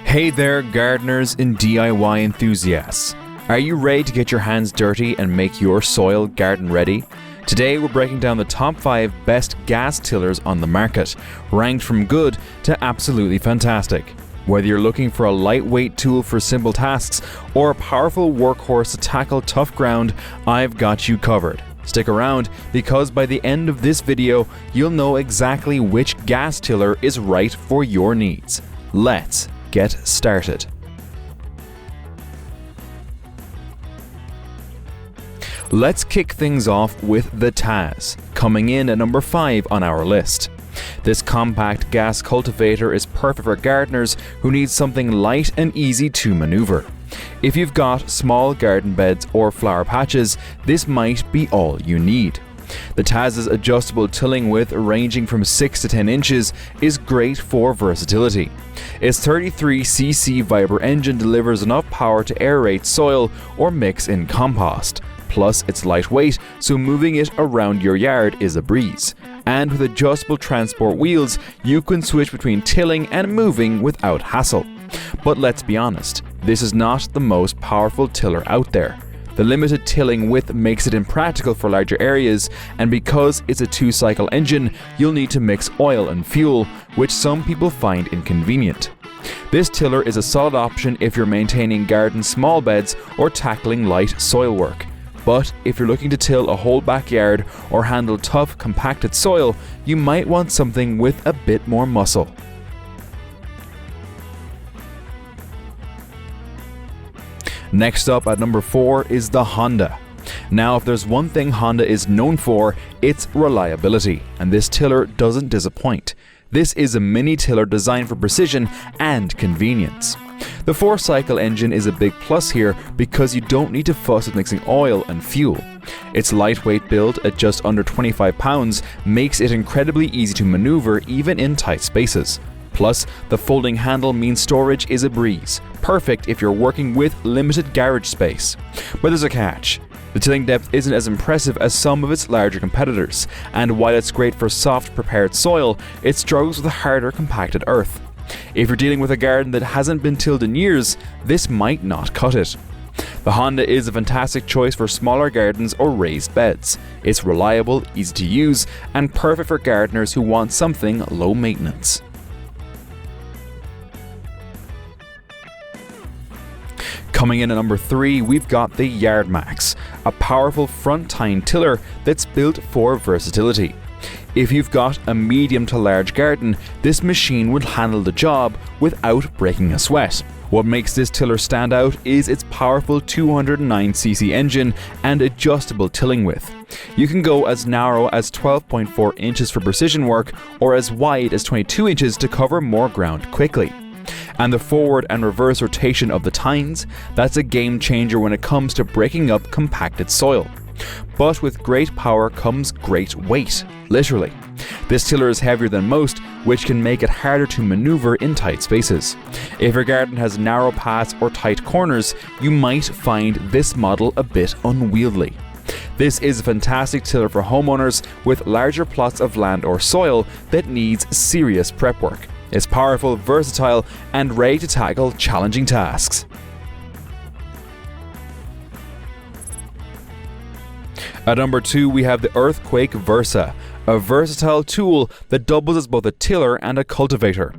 Hey there, gardeners and DIY enthusiasts. Are you ready to get your hands dirty and make your soil garden ready? Today we're breaking down the top 5 best gas tillers on the market, ranked from good to absolutely fantastic. Whether you're looking for a lightweight tool for simple tasks or a powerful workhorse to tackle tough ground, I've got you covered. Stick around, because by the end of this video, you'll know exactly which gas tiller is right for your needs. Let's get started. Let's kick things off with the Tazz, coming in at number 5 on our list. This compact gas cultivator is perfect for gardeners who need something light and easy to maneuver. If you've got small garden beds or flower patches, this might be all you need. The Tazz's adjustable tilling width, ranging from 6 to 10 inches, is great for versatility. Its 33cc Viber engine delivers enough power to aerate soil or mix in compost. Plus, it's lightweight, so moving it around your yard is a breeze. And with adjustable transport wheels, you can switch between tilling and moving without hassle. But let's be honest, this is not the most powerful tiller out there. The limited tilling width makes it impractical for larger areas, and because it's a 2-cycle engine, you'll need to mix oil and fuel, which some people find inconvenient. This tiller is a solid option if you're maintaining garden small beds or tackling light soil work. But if you're looking to till a whole backyard or handle tough, compacted soil, you might want something with a bit more muscle. Next up at number 4 is the Honda. Now, if there's one thing Honda is known for, it's reliability, and this tiller doesn't disappoint. This is a mini tiller designed for precision and convenience. The 4-cycle engine is a big plus here because you don't need to fuss with mixing oil and fuel. Its lightweight build at just under 25 pounds makes it incredibly easy to maneuver even in tight spaces. Plus, the folding handle means storage is a breeze, perfect if you're working with limited garage space. But there's a catch. The tilling depth isn't as impressive as some of its larger competitors, and while it's great for soft, prepared soil, it struggles with harder, compacted earth. If you're dealing with a garden that hasn't been tilled in years, this might not cut it. The Honda is a fantastic choice for smaller gardens or raised beds. It's reliable, easy to use, and perfect for gardeners who want something low maintenance. Coming in at number 3, we've got the Yardmax, a powerful front tine tiller that's built for versatility. If you've got a medium to large garden, this machine will handle the job without breaking a sweat. What makes this tiller stand out is its powerful 209cc engine and adjustable tilling width. You can go as narrow as 12.4 inches for precision work or as wide as 22 inches to cover more ground quickly. And the forward and reverse rotation of the tines, that's a game changer when it comes to breaking up compacted soil. But with great power comes great weight, literally. This tiller is heavier than most, which can make it harder to maneuver in tight spaces. If your garden has narrow paths or tight corners, you might find this model a bit unwieldy. This is a fantastic tiller for homeowners with larger plots of land or soil that needs serious prep work. It's powerful, versatile, and ready to tackle challenging tasks. At number 2, we have the Earthquake Versa, a versatile tool that doubles as both a tiller and a cultivator.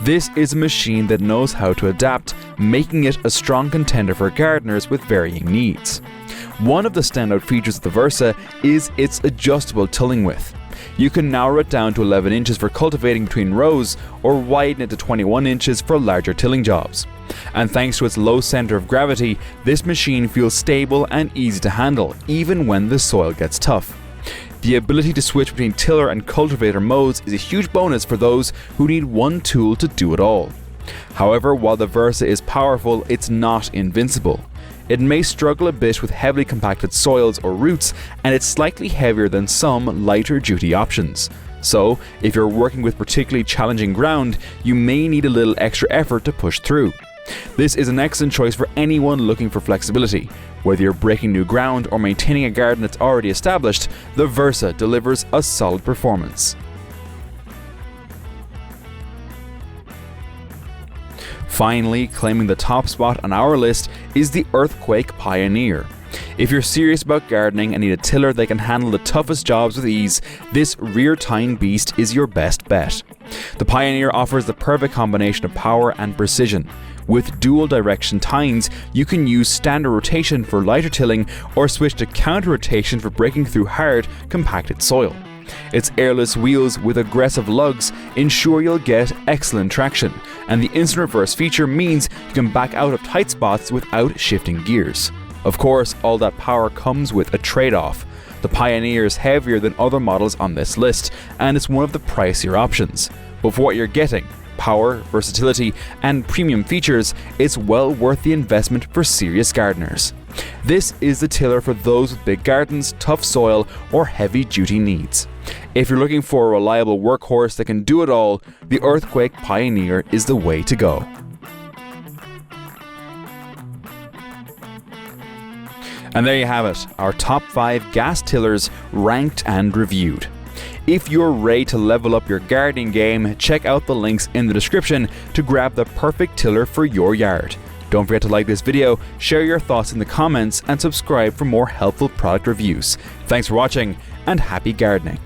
This is a machine that knows how to adapt, making it a strong contender for gardeners with varying needs. One of the standout features of the Versa is its adjustable tilling width. You can narrow it down to 11 inches for cultivating between rows or widen it to 21 inches for larger tilling jobs. And thanks to its low center of gravity, this machine feels stable and easy to handle, even when the soil gets tough. The ability to switch between tiller and cultivator modes is a huge bonus for those who need one tool to do it all. However, while the Versa is powerful, it's not invincible. It may struggle a bit with heavily compacted soils or roots, and it's slightly heavier than some lighter duty options. So, if you're working with particularly challenging ground, you may need a little extra effort to push through. This is an excellent choice for anyone looking for flexibility. Whether you're breaking new ground or maintaining a garden that's already established, the Versa delivers a solid performance. Finally, claiming the top spot on our list is the Earthquake Pioneer. If you're serious about gardening and need a tiller that can handle the toughest jobs with ease, this rear-tying beast is your best bet. The Pioneer offers the perfect combination of power and precision. With dual direction tines, you can use standard rotation for lighter tilling or switch to counter rotation for breaking through hard, compacted soil. Its airless wheels with aggressive lugs ensure you'll get excellent traction, and the instant reverse feature means you can back out of tight spots without shifting gears. Of course, all that power comes with a trade-off. The Pioneer is heavier than other models on this list, and it's one of the pricier options. But for what you're getting, power, versatility, and premium features, it's well worth the investment for serious gardeners. This is the tiller for those with big gardens, tough soil, or heavy-duty needs. If you're looking for a reliable workhorse that can do it all, the Earthquake Pioneer is the way to go. And there you have it, our top 5 gas tillers ranked and reviewed. If you're ready to level up your gardening game, check out the links in the description to grab the perfect tiller for your yard. Don't forget to like this video, share your thoughts in the comments, and subscribe for more helpful product reviews. Thanks for watching, and happy gardening.